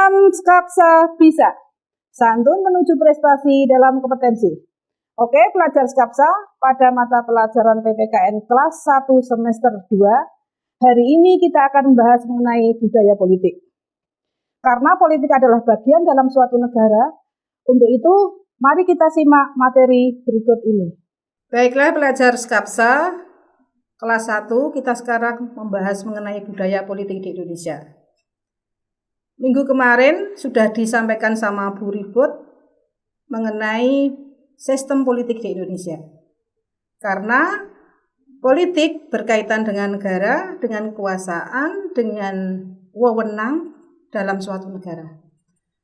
Salam Skapsa Bisa, santun menuju prestasi dalam kompetensi. Oke, pelajar Skapsa, pada mata pelajaran PPKN kelas 1 semester 2, hari ini kita akan membahas mengenai budaya politik. Karena politik adalah bagian dalam suatu negara, untuk itu mari kita simak materi berikut ini. Baiklah pelajar Skapsa, kelas 1 kita sekarang membahas mengenai budaya politik di Indonesia. Minggu kemarin sudah disampaikan sama Bu Ribut mengenai sistem politik di Indonesia. Karena politik berkaitan dengan negara, dengan kekuasaan, dengan wewenang dalam suatu negara.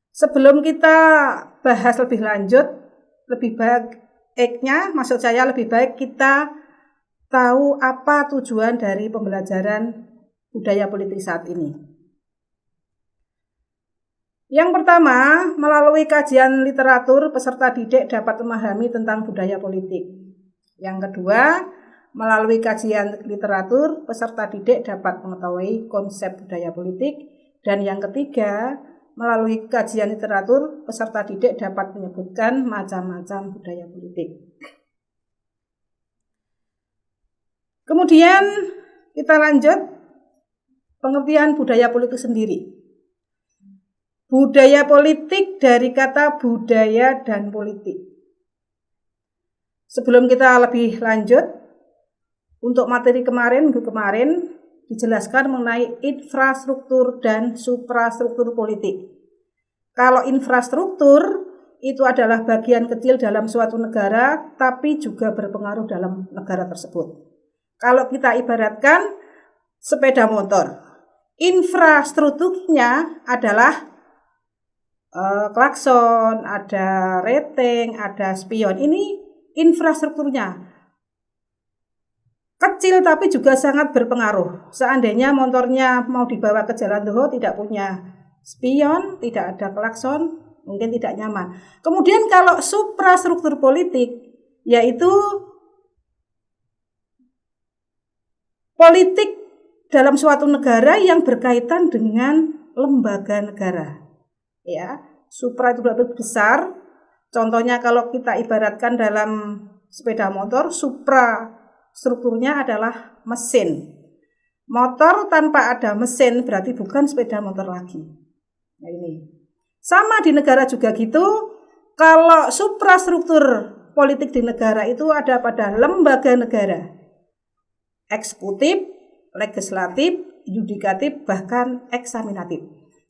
Sebelum kita bahas lebih lanjut, lebih baik kita tahu apa tujuan dari pembelajaran budaya politik saat ini. Yang pertama, melalui kajian literatur, peserta didik dapat memahami tentang budaya politik. Yang kedua, melalui kajian literatur, peserta didik dapat mengetahui konsep budaya politik. Dan yang ketiga, melalui kajian literatur, peserta didik dapat menyebutkan macam-macam budaya politik. Kemudian kita lanjut pengertian budaya politik sendiri. Budaya politik dari kata budaya dan politik. Sebelum kita lebih lanjut, untuk materi minggu kemarin dijelaskan mengenai infrastruktur dan suprastruktur politik. Kalau infrastruktur itu adalah bagian kecil dalam suatu negara, tapi juga berpengaruh dalam negara tersebut. Kalau kita ibaratkan sepeda motor, infrastrukturnya adalah klakson, ada rating, ada spion. Ini infrastrukturnya kecil tapi juga sangat berpengaruh. Seandainya motornya mau dibawa ke jalan doho tidak punya spion, tidak ada klakson, mungkin tidak nyaman. Kemudian kalau suprastruktur politik, yaitu politik dalam suatu negara yang berkaitan dengan lembaga negara. Ya, supra itu berarti besar. Contohnya kalau kita ibaratkan dalam sepeda motor, supra strukturnya adalah mesin. Motor tanpa ada mesin berarti bukan sepeda motor lagi. Nah ini. Sama di negara juga gitu. Kalau suprastruktur politik di negara itu ada pada lembaga negara. Eksekutif, legislatif, yudikatif, bahkan eksaminatif.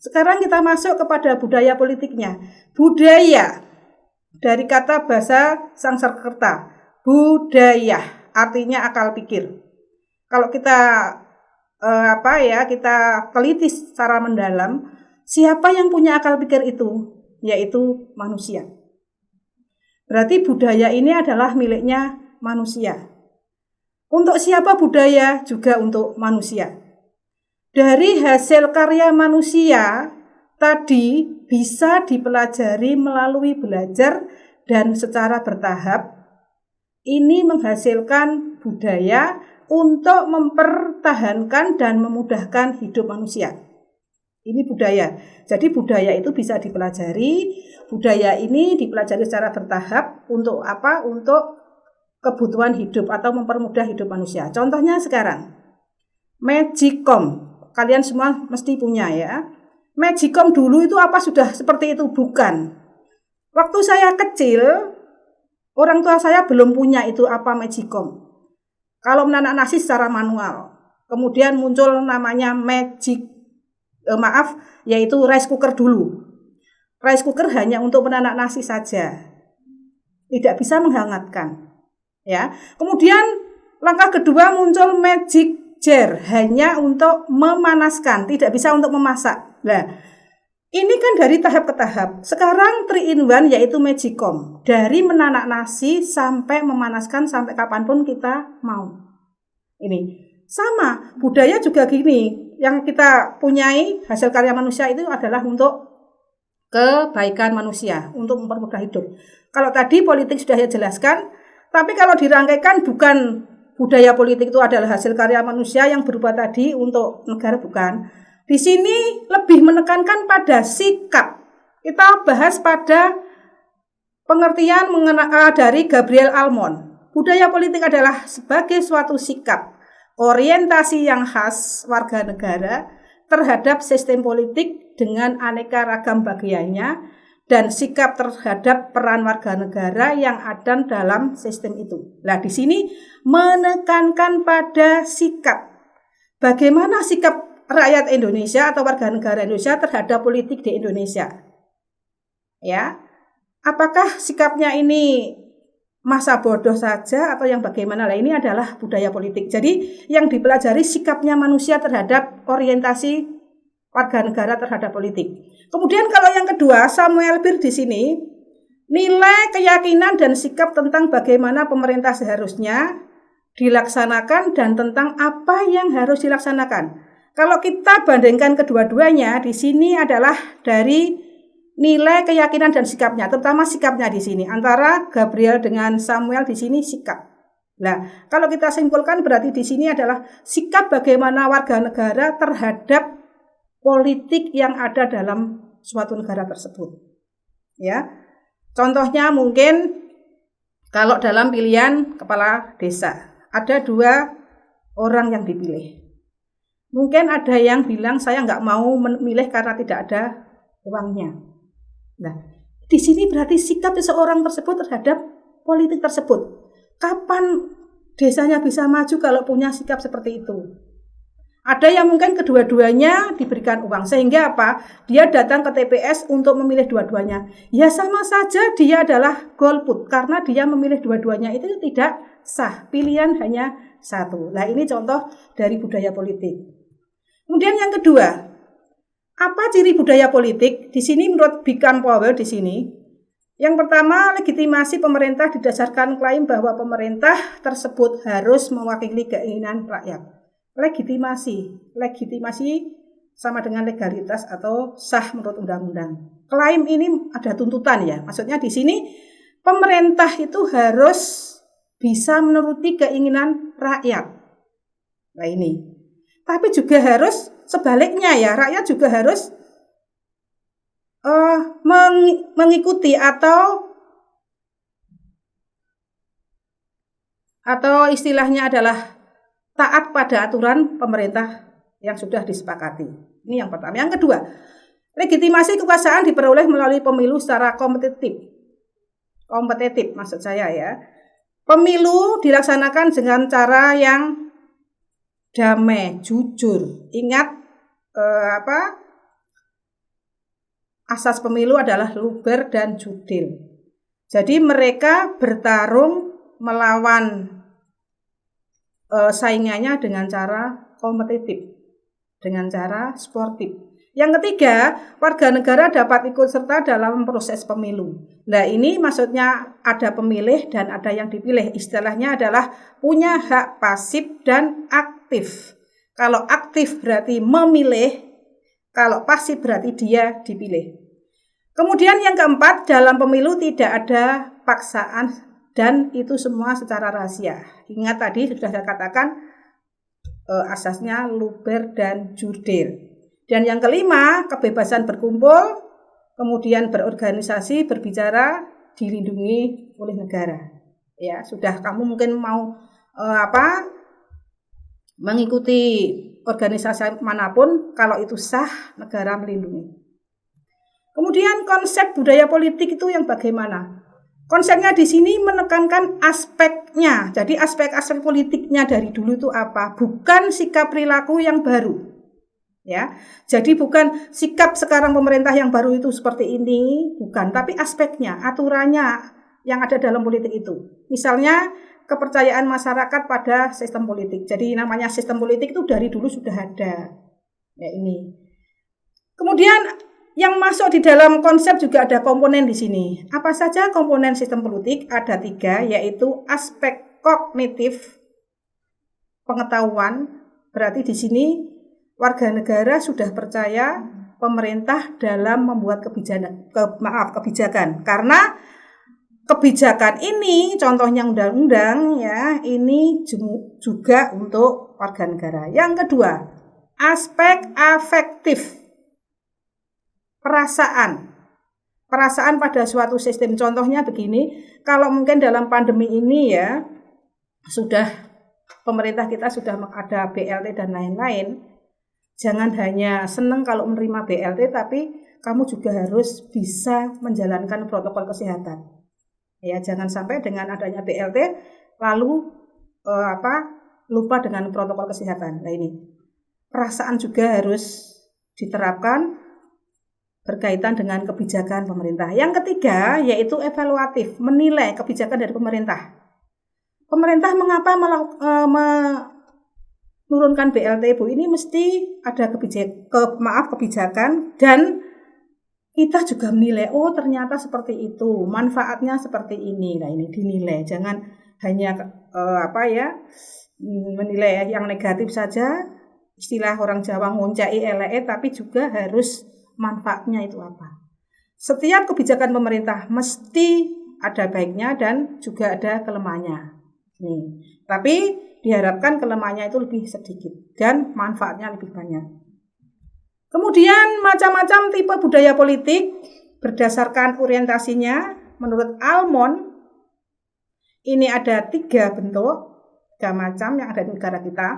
Sekarang kita masuk kepada budaya politiknya. Budaya dari kata bahasa Sanskerta. Budaya artinya akal pikir. Kalau kita kita teliti secara mendalam, siapa yang punya akal pikir itu? Yaitu manusia. Berarti budaya ini adalah miliknya manusia. Untuk siapa budaya? Juga untuk manusia. Dari hasil karya manusia tadi bisa dipelajari melalui belajar dan secara bertahap. Ini menghasilkan budaya untuk mempertahankan dan memudahkan hidup manusia. Ini budaya. Jadi budaya itu bisa dipelajari. Budaya ini dipelajari secara bertahap untuk apa? Untuk kebutuhan hidup atau mempermudah hidup manusia. Contohnya sekarang, Magicom. Kalian semua mesti punya ya. Magicom dulu itu apa sudah seperti itu? Bukan. Waktu saya kecil, orang tua saya belum punya itu apa Magicom. Kalau menanak nasi secara manual. Kemudian muncul namanya yaitu rice cooker dulu. Rice cooker hanya untuk menanak nasi saja. Tidak bisa menghangatkan. Ya. Kemudian langkah kedua muncul magic jar, hanya untuk memanaskan, tidak bisa untuk memasak. Nah, ini kan dari tahap ke tahap. Sekarang 3-in-1 yaitu Magicom. Dari menanak nasi sampai memanaskan sampai kapanpun kita mau. Ini sama, budaya juga gini. Yang kita punyai hasil karya manusia itu adalah untuk kebaikan manusia, untuk mempermudah hidup. Kalau tadi politik sudah saya jelaskan, tapi kalau dirangkaikan bukan budaya politik itu adalah hasil karya manusia yang berupa tadi untuk negara, bukan. Di sini lebih menekankan pada sikap. Kita bahas pada pengertian dari Gabriel Almond. Budaya politik adalah sebagai suatu sikap, orientasi yang khas warga negara terhadap sistem politik dengan aneka ragam bagiannya dan sikap terhadap peran warga negara yang ada dalam sistem itu. Nah, di sini menekankan pada sikap. Bagaimana sikap rakyat Indonesia atau warga negara Indonesia terhadap politik di Indonesia? Ya, apakah sikapnya ini masa bodoh saja atau yang bagaimana? Lah, ini adalah budaya politik. Jadi yang dipelajari sikapnya manusia terhadap orientasi warga negara terhadap politik. Kemudian kalau yang kedua, Samuel Beer di sini nilai, keyakinan dan sikap tentang bagaimana pemerintah seharusnya dilaksanakan dan tentang apa yang harus dilaksanakan. Kalau kita bandingkan kedua-duanya, di sini adalah dari nilai, keyakinan dan sikapnya, terutama sikapnya di sini antara Gabriel dengan Samuel di sini sikap. Nah, kalau kita simpulkan berarti di sini adalah sikap bagaimana warga negara terhadap politik yang ada dalam suatu negara tersebut. Ya. Contohnya mungkin kalau dalam pilihan kepala desa, ada 2 orang yang dipilih. Mungkin ada yang bilang saya nggak mau memilih karena tidak ada uangnya. Nah, di sini berarti sikap seseorang tersebut terhadap politik tersebut. Kapan desanya bisa maju kalau punya sikap seperti itu? Ada yang mungkin kedua-duanya diberikan uang, sehingga apa? Dia datang ke TPS untuk memilih dua-duanya. Ya sama saja dia adalah golput, karena dia memilih dua-duanya itu tidak sah. Pilihan hanya satu. Nah, ini contoh dari budaya politik. Kemudian yang kedua, apa ciri budaya politik? Di sini menurut Beacon Powell di sini, yang pertama, legitimasi pemerintah didasarkan klaim bahwa pemerintah tersebut harus mewakili keinginan rakyat. Legitimasi sama dengan legalitas atau sah menurut undang-undang. Klaim ini ada tuntutan ya. Maksudnya di sini pemerintah itu harus bisa menuruti keinginan rakyat. Nah, ini. Tapi juga harus sebaliknya ya, rakyat juga harus mengikuti atau istilahnya adalah taat pada aturan pemerintah yang sudah disepakati. Ini yang pertama. Yang kedua, legitimasi kekuasaan diperoleh melalui pemilu secara kompetitif maksud saya ya. Pemilu dilaksanakan dengan cara yang damai, jujur. Ingat asas pemilu adalah luber dan jurdil. Jadi mereka bertarung melawan saingannya dengan cara kompetitif, dengan cara sportif. Yang ketiga, warga negara dapat ikut serta dalam proses pemilu. Nah, ini maksudnya ada pemilih dan ada yang dipilih. Istilahnya adalah punya hak pasif dan aktif. Kalau aktif berarti memilih, kalau pasif berarti dia dipilih. Kemudian yang keempat, dalam pemilu tidak ada paksaan dan itu semua secara rahasia. Ingat tadi sudah saya katakan asasnya luber dan jurdil. Dan yang kelima, kebebasan berkumpul, kemudian berorganisasi, berbicara, dilindungi oleh negara. Ya, sudah kamu mungkin mau mengikuti organisasi manapun, kalau itu sah, negara melindungi. Kemudian konsep budaya politik itu yang bagaimana? Konsepnya di sini menekankan aspeknya. Jadi aspek-aspek politiknya dari dulu itu apa? Bukan sikap perilaku yang baru. Ya, jadi bukan sikap sekarang pemerintah yang baru itu seperti ini, bukan, tapi aspeknya, aturannya yang ada dalam politik itu. Misalnya kepercayaan masyarakat pada sistem politik. Jadi namanya sistem politik itu dari dulu sudah ada. Ya, ini. Kemudian yang masuk di dalam konsep juga ada komponen di sini. Apa saja komponen sistem politik? Ada 3, yaitu aspek kognitif, pengetahuan. Berarti di sini warga negara sudah percaya pemerintah dalam membuat kebijakan. Karena kebijakan ini, contohnya undang-undang ya, ini juga untuk warga negara. Yang kedua, aspek afektif, perasaan pada suatu sistem. Contohnya begini, kalau mungkin dalam pandemi ini ya, pemerintah kita sudah ada BLT dan lain-lain. Jangan hanya senang kalau menerima BLT, tapi kamu juga harus bisa menjalankan protokol kesehatan. Ya, jangan sampai dengan adanya BLT lalu lupa dengan protokol kesehatan. Nah, ini perasaan juga harus diterapkan berkaitan dengan kebijakan pemerintah. Yang ketiga yaitu evaluatif, menilai kebijakan dari pemerintah. Pemerintah mengapa menurunkan BLT, Bu? Ini mesti ada kebijakan, dan kita juga menilai, oh ternyata seperti itu, manfaatnya seperti ini. Nah, ini dinilai, jangan hanya menilai yang negatif saja, istilah orang Jawa ngoncai eleke, tapi juga harus manfaatnya itu apa. Setiap kebijakan pemerintah mesti ada baiknya dan juga ada kelemahannya. Nih, tapi diharapkan kelemahannya itu lebih sedikit dan manfaatnya lebih banyak. Kemudian macam-macam tipe budaya politik berdasarkan orientasinya. Menurut Almond, ini ada 3 bentuk, 3 macam yang ada di negara kita: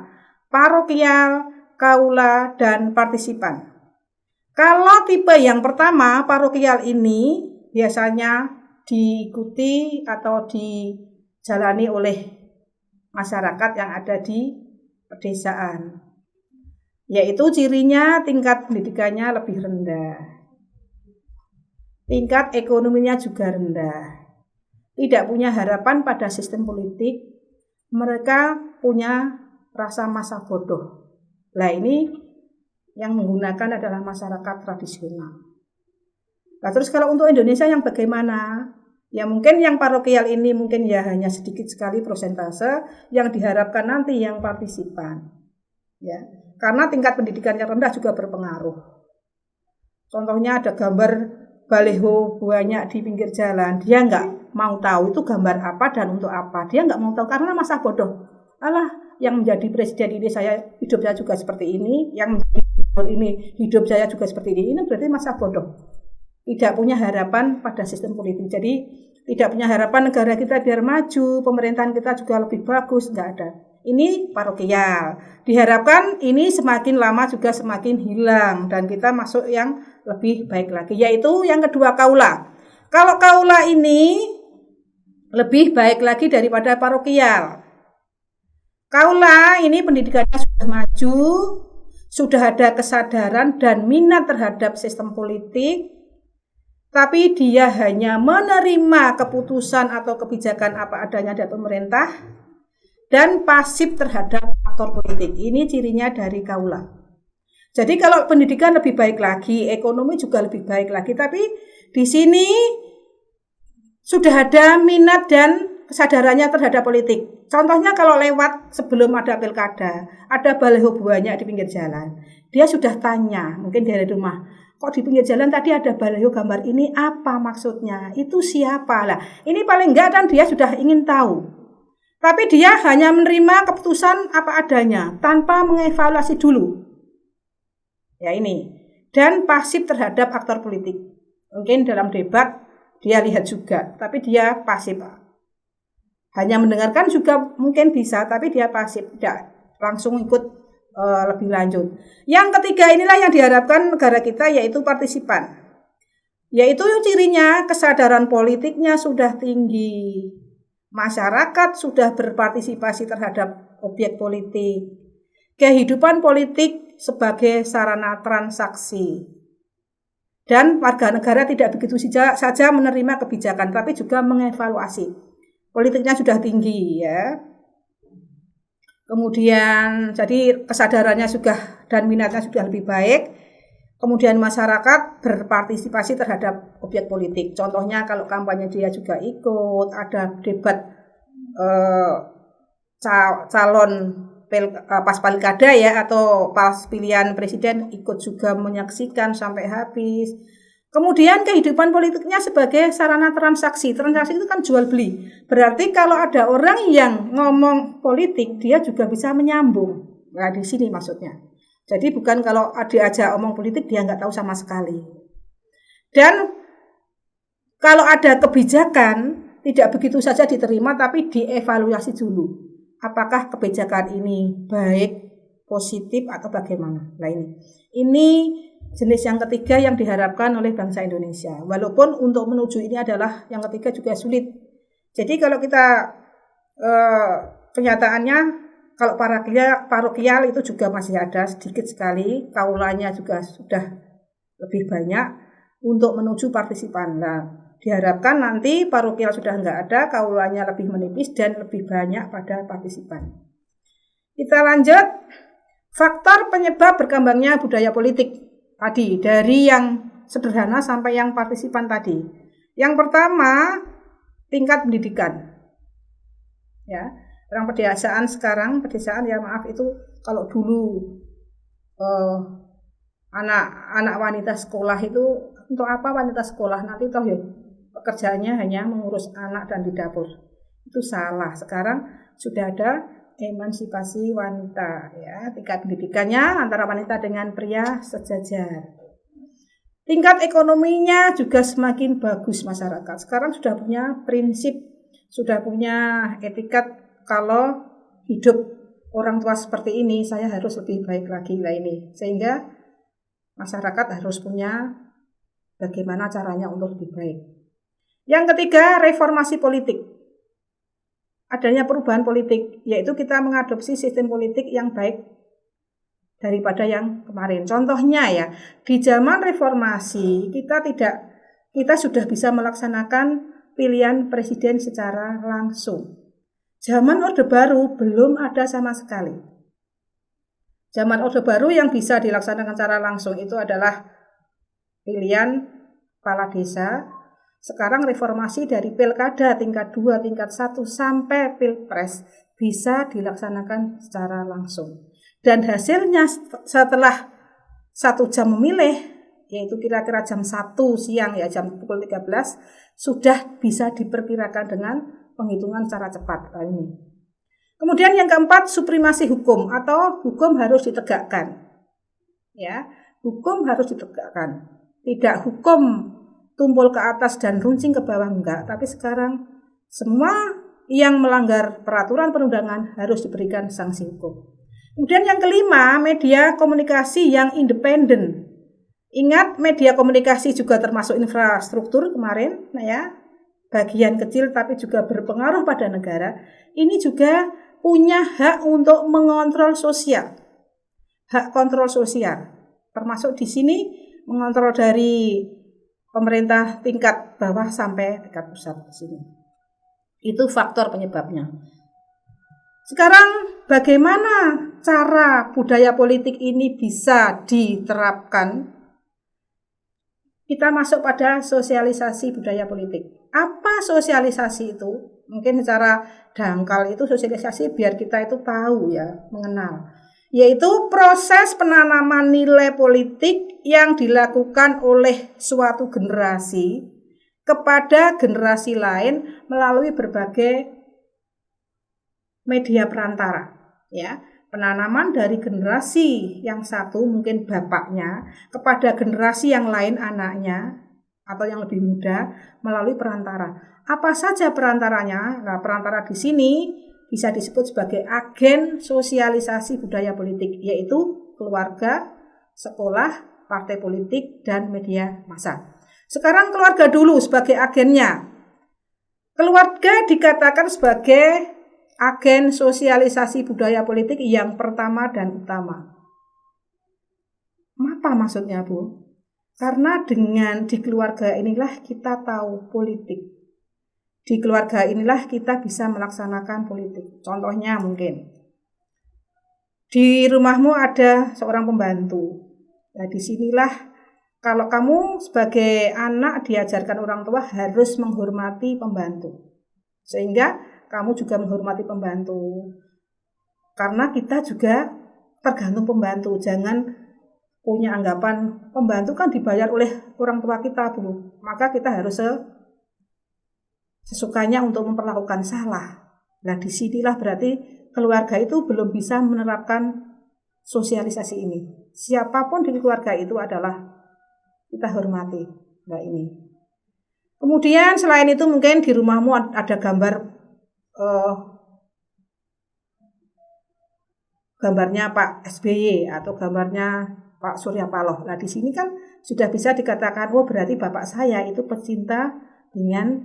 parokial, kaula, dan partisipan. Kalau tipe yang pertama, parokial, ini biasanya diikuti atau dijalani oleh masyarakat yang ada di pedesaan, yaitu cirinya tingkat pendidikannya lebih rendah, tingkat ekonominya juga rendah, tidak punya harapan pada sistem politik, mereka punya rasa masa bodoh. Nah, ini yang menggunakan adalah masyarakat tradisional. Nah, terus kalau untuk Indonesia yang bagaimana? Ya mungkin yang parokial ini mungkin ya hanya sedikit sekali persentase, yang diharapkan nanti yang partisipan. Ya, karena tingkat pendidikannya rendah juga berpengaruh. Contohnya ada gambar baliho banyak di pinggir jalan, dia nggak mau tahu itu gambar apa dan untuk apa. Dia nggak mau tahu karena masa bodoh. Alah, yang menjadi presiden ini hidup saya juga seperti ini, yang menjadi gubernur ini hidup saya juga seperti ini berarti masa bodoh. Tidak punya harapan pada sistem politik. Jadi tidak punya harapan negara kita biar maju, pemerintahan kita juga lebih bagus, nggak ada. Ini parokial. Diharapkan ini semakin lama juga semakin hilang dan kita masuk yang lebih baik lagi, yaitu yang kedua, kaula. Kalau kaula ini lebih baik lagi daripada parokial. Kaula ini pendidikannya sudah maju, sudah ada kesadaran dan minat terhadap sistem politik, tapi dia hanya menerima keputusan atau kebijakan apa adanya dari pemerintah dan pasif terhadap aktor politik. Ini cirinya dari kaula. Jadi kalau pendidikan lebih baik lagi, ekonomi juga lebih baik lagi, tapi di sini sudah ada minat dan kesadarannya terhadap politik. Contohnya kalau lewat sebelum ada pilkada, ada baliho banyak di pinggir jalan. Dia sudah tanya, mungkin dari rumah, kok di pinggir jalan tadi ada baliho gambar ini, apa maksudnya? Itu siapa? Lah, ini paling enggak kan dia sudah ingin tahu. Tapi dia hanya menerima keputusan apa adanya tanpa mengevaluasi dulu. Ya ini. Dan pasif terhadap aktor politik. Mungkin dalam debat dia lihat juga, tapi dia pasif. Hanya mendengarkan juga mungkin bisa, tapi dia pasif, tidak langsung ikut lebih lanjut. Yang ketiga inilah yang diharapkan negara kita, yaitu partisipan. Yaitu cirinya kesadaran politiknya sudah tinggi. Masyarakat sudah berpartisipasi terhadap objek politik. Kehidupan politik sebagai sarana transaksi. Dan warga negara tidak begitu saja menerima kebijakan, tapi juga mengevaluasi. Politiknya sudah tinggi ya. Kemudian jadi kesadarannya sudah dan minatnya sudah lebih baik. Kemudian masyarakat berpartisipasi terhadap objek politik. Contohnya kalau kampanye dia juga ikut, ada debat calon pas pilkada ya, atau pas pilihan presiden ikut juga menyaksikan sampai habis. Kemudian kehidupan politiknya sebagai sarana transaksi. Transaksi itu kan jual beli. Berarti kalau ada orang yang ngomong politik, dia juga bisa menyambung. Nah, di sini maksudnya. Jadi bukan kalau diajak omong politik dia nggak tahu sama sekali. Dan kalau ada kebijakan tidak begitu saja diterima tapi dievaluasi dulu. Apakah kebijakan ini baik, positif atau bagaimana? Nah ini jenis yang ketiga yang diharapkan oleh bangsa Indonesia. Walaupun untuk menuju ini adalah yang ketiga juga sulit. Jadi kalau kita kenyataannya kalau parokial itu juga masih ada sedikit sekali, kaulanya juga sudah lebih banyak untuk menuju partisipan. Nah, diharapkan nanti parokial sudah enggak ada, kaulanya lebih menipis dan lebih banyak pada partisipan. Kita lanjut, faktor penyebab berkembangnya budaya politik tadi, dari yang sederhana sampai yang partisipan tadi. Yang pertama, tingkat pendidikan. Ya. Orang pedesaan sekarang, itu kalau dulu anak wanita sekolah itu untuk apa wanita sekolah, nanti toh ya pekerjaannya hanya mengurus anak dan di dapur. Itu salah. Sekarang sudah ada emansipasi wanita, ya, tingkat pendidikannya antara wanita dengan pria sejajar. Tingkat ekonominya juga semakin bagus masyarakat. Sekarang sudah punya prinsip, sudah punya etikat. Kalau hidup orang tua seperti ini, saya harus lebih baik lagi lah ini. Sehingga masyarakat harus punya bagaimana caranya untuk lebih baik. Yang ketiga, reformasi politik. Adanya perubahan politik, yaitu kita mengadopsi sistem politik yang baik daripada yang kemarin. Contohnya ya, di zaman reformasi kita sudah bisa melaksanakan pilihan presiden secara langsung. Zaman Orde Baru belum ada sama sekali. Zaman Orde Baru yang bisa dilaksanakan secara langsung itu adalah pilihan kepala desa. Sekarang reformasi dari pilkada tingkat 2, tingkat 1 sampai pilpres bisa dilaksanakan secara langsung. Dan hasilnya setelah 1 jam memilih, yaitu kira-kira jam 1 siang ya, jam pukul 13, sudah bisa diperkirakan dengan penghitungan secara cepat ini. Kemudian yang keempat, supremasi hukum atau hukum harus ditegakkan. Ya, hukum harus ditegakkan. Tidak hukum tumpul ke atas dan runcing ke bawah, enggak, tapi sekarang semua yang melanggar peraturan perundangan harus diberikan sanksi hukum. Kemudian yang kelima, media komunikasi yang independen. Ingat, media komunikasi juga termasuk infrastruktur kemarin, nah ya, bagian kecil tapi juga berpengaruh pada negara. Ini juga punya hak untuk mengontrol sosial. Hak kontrol sosial. Termasuk di sini mengontrol dari pemerintah tingkat bawah sampai tingkat pusat di sini. Itu faktor penyebabnya. Sekarang bagaimana cara budaya politik ini bisa diterapkan? Kita masuk pada sosialisasi budaya politik. Apa sosialisasi itu? Mungkin secara dangkal itu sosialisasi biar kita itu tahu ya, mengenal. Yaitu proses penanaman nilai politik yang dilakukan oleh suatu generasi kepada generasi lain melalui berbagai media perantara, ya. Penanaman dari generasi yang satu, mungkin bapaknya, kepada generasi yang lain, anaknya, atau yang lebih muda, melalui perantara. Apa saja perantaranya? Nah, perantara di sini bisa disebut sebagai agen sosialisasi budaya politik, yaitu keluarga, sekolah, partai politik, dan media massa. Sekarang keluarga dulu sebagai agennya. Keluarga dikatakan sebagai agen sosialisasi budaya politik yang pertama dan utama. Apa maksudnya, Bu? Karena dengan di keluarga inilah kita tahu politik. Di keluarga inilah kita bisa melaksanakan politik. Contohnya mungkin di rumahmu ada seorang pembantu. Nah, disinilah kalau kamu sebagai anak diajarkan orang tua harus menghormati pembantu. Sehingga kamu juga menghormati pembantu. Karena kita juga tergantung pembantu. Jangan punya anggapan pembantu kan dibayar oleh orang tua kita, Bu. Maka kita harus sesukanya untuk memperlakukan salah. Nah, disinilah berarti keluarga itu belum bisa menerapkan sosialisasi ini. Siapapun di keluarga itu adalah kita hormati. Nah ini. Kemudian selain itu mungkin di rumahmu ada gambarnya Pak SBY atau gambarnya Pak Surya Paloh. Nah di sini kan sudah bisa dikatakan, oh berarti bapak saya itu pecinta dengan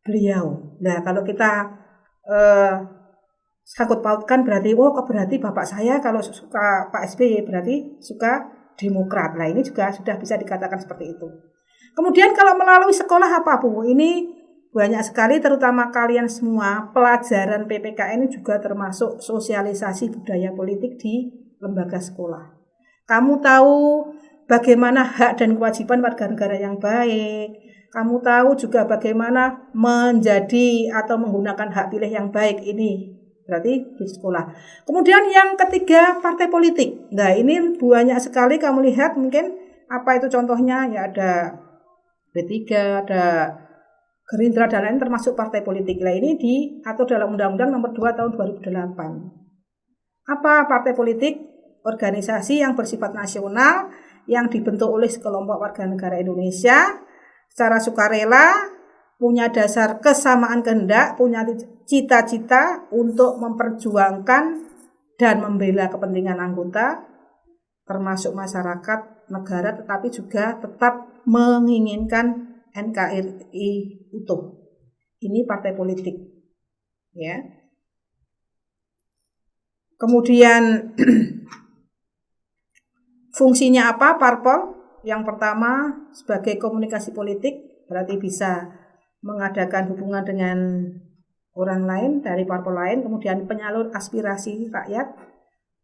beliau. Nah kalau kita sangkut pautkan berarti, berarti bapak saya kalau suka Pak SBY berarti suka Demokrat. Nah ini juga sudah bisa dikatakan seperti itu. Kemudian kalau melalui sekolah apa Bu? Ini banyak sekali, terutama kalian semua, pelajaran PPKN ini juga termasuk sosialisasi budaya politik di lembaga sekolah. Kamu tahu bagaimana hak dan kewajiban warga negara yang baik. Kamu tahu juga bagaimana menjadi atau menggunakan hak pilih yang baik ini. Berarti di sekolah. Kemudian yang ketiga, partai politik. Nah ini banyak sekali kamu lihat mungkin apa itu contohnya, ya ada P3, ada Gerindra dan lain termasuk partai politik. Nah ini diatur dalam Undang-Undang Nomor 2 Tahun 2008. Apa partai politik? Organisasi yang bersifat nasional yang dibentuk oleh sekelompok warga negara Indonesia secara sukarela, punya dasar kesamaan kehendak, punya cita-cita untuk memperjuangkan dan membela kepentingan anggota termasuk masyarakat, negara, tetapi juga tetap menginginkan NKRI utuh. Ini partai politik, ya. Kemudian fungsinya apa parpol? Yang pertama sebagai komunikasi politik, berarti bisa mengadakan hubungan dengan orang lain dari parpol lain. Kemudian penyalur aspirasi rakyat,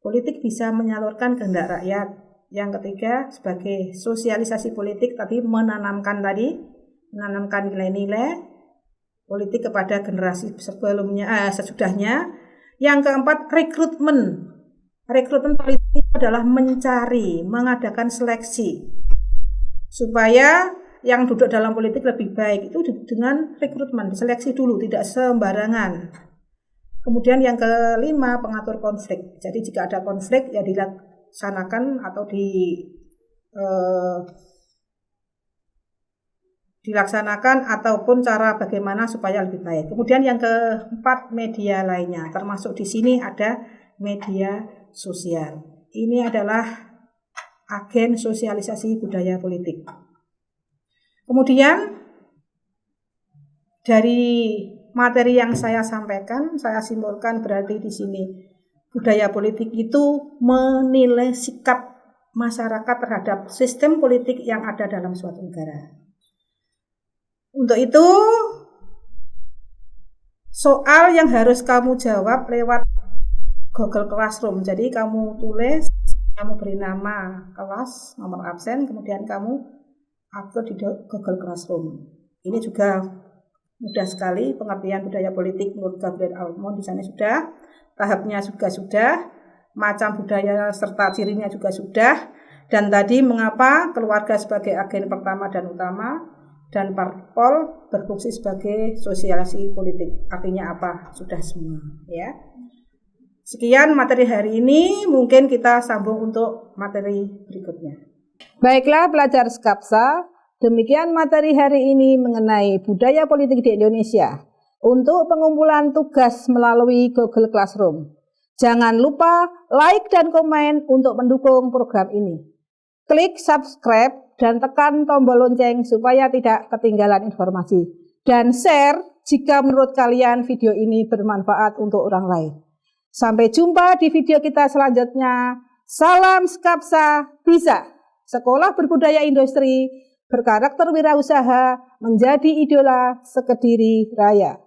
politik bisa menyalurkan kehendak rakyat. Yang ketiga sebagai sosialisasi politik, tadi menanamkan nilai-nilai politik kepada generasi sesudahnya. Yang keempat rekrutmen politik adalah mengadakan seleksi supaya yang duduk dalam politik lebih baik, itu dengan rekrutmen, seleksi dulu, tidak sembarangan. Kemudian yang kelima pengatur konflik. Jadi jika ada konflik ya dilaksanakan atau dilaksanakan ataupun cara bagaimana supaya lebih baik. Kemudian yang keempat media lainnya, termasuk di sini ada media sosial. Ini adalah agen sosialisasi budaya politik. Kemudian dari materi yang saya sampaikan, saya simpulkan berarti di sini budaya politik itu menilai sikap masyarakat terhadap sistem politik yang ada dalam suatu negara. Untuk itu, soal yang harus kamu jawab lewat Google Classroom. Jadi kamu tulis, kamu beri nama kelas, nomor absen, kemudian kamu upload di Google Classroom. Ini juga mudah sekali, pengertian budaya politik menurut Gabriel Almond di sana sudah, tahapnya juga sudah, macam budaya serta cirinya juga sudah, dan tadi mengapa keluarga sebagai agen pertama dan utama, dan parpol berfungsi sebagai sosialisasi politik. Artinya apa? Sudah semua, ya. Sekian materi hari ini, mungkin kita sambung untuk materi berikutnya. Baiklah pelajar Skapsa, demikian materi hari ini mengenai budaya politik di Indonesia. Untuk pengumpulan tugas melalui Google Classroom. Jangan lupa like dan komen untuk mendukung program ini. Klik subscribe dan tekan tombol lonceng supaya tidak ketinggalan informasi. Dan share jika menurut kalian video ini bermanfaat untuk orang lain. Sampai jumpa di video kita selanjutnya. Salam Skapsa Bisa. Sekolah berbudaya industri, berkarakter wirausaha, menjadi idola sekediri raya.